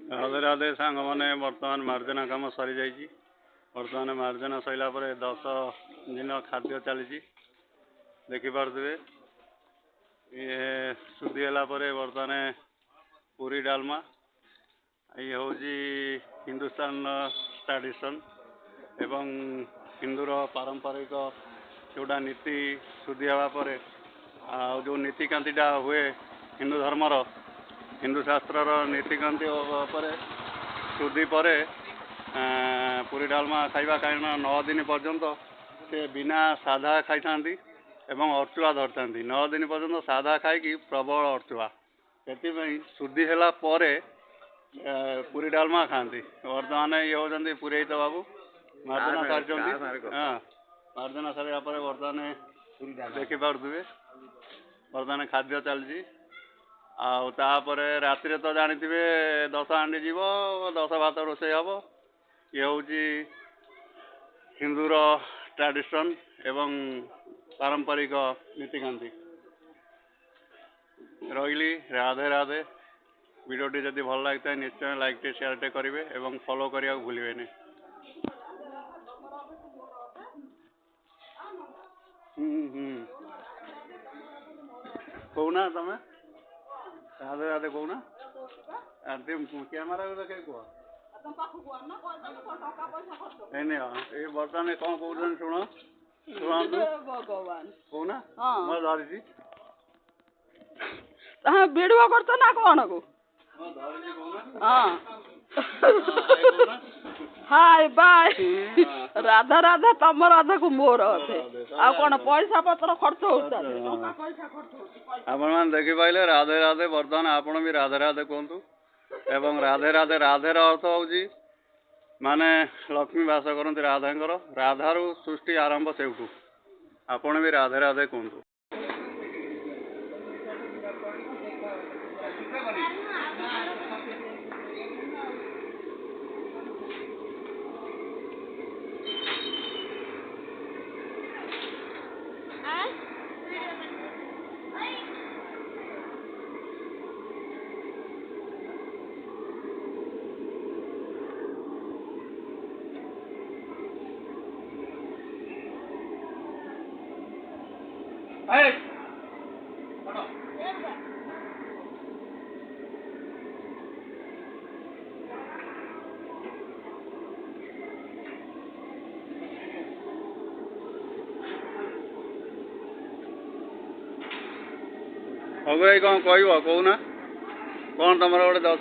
राधे राधे सांग मैंने बर्तमान मार्जना कम सरी जाइए। बर्तमान मार्जना सरला 10 दिन खाद्य चली देखिपे ये शुद्धि बर्तमान पूरी डालमा ये हूँ हिंदुस्तान ट्रेडिशन एवं हिंदूर पारंपरिक जोड़ा नीति शुद्धि होगापर जो नीतिकांतिटा हुए हिंदू धर्मर हिंदू शास्त्र नीतिकांति शुद्धि पर पूरी डालमा खाइबा कहीं 9 दिन पर्यंत से बिना साधा खाई था एवं अर्चुआ धरता 9 दिन पर्यंत साधा खाई प्रबल अर्चुआ से शुद्धि है पूरी डालमा खाती। बर्तमान ये होती पुरोहित बाबू मार्जना सारी हाँ मार्जना सारा बर्तमान देखिपे बर्तमान खाद्य चलती आपर राति तो जानी 10 हांडी जीव 10 भात रोषे हम ये हूँ हिंदूर ट्रेडिशन एवं पारंपरिक नीतिकांति रही। राधे राधे। वीडियोटी जदि भल लगी निश्चय लाइक टे शेयर टे करेंगे एवं फॉलो करने को भूलें। कहना तमें राधे राधे कहना कैमेरा देखे कह बर्तमान कौन कौन शुण कहना मैं धरी वीडियो करते ना कौन को हाय बाय राधा राधा तम राधा को मोर आ कौन पैसा पत्र खर्च होता आपण मान देखि पाइले राधे राधे। बर्तमान आपण भी राधे राधे कहतु एवं राधे राधे राधे अर्थ हूँ माने लक्ष्मी वास करती राधांकर राधारू सृष्टि आरंभ से आपण भी राधे राधे कहतु। भाई कौन कह कहना कौन तुम गोटे 10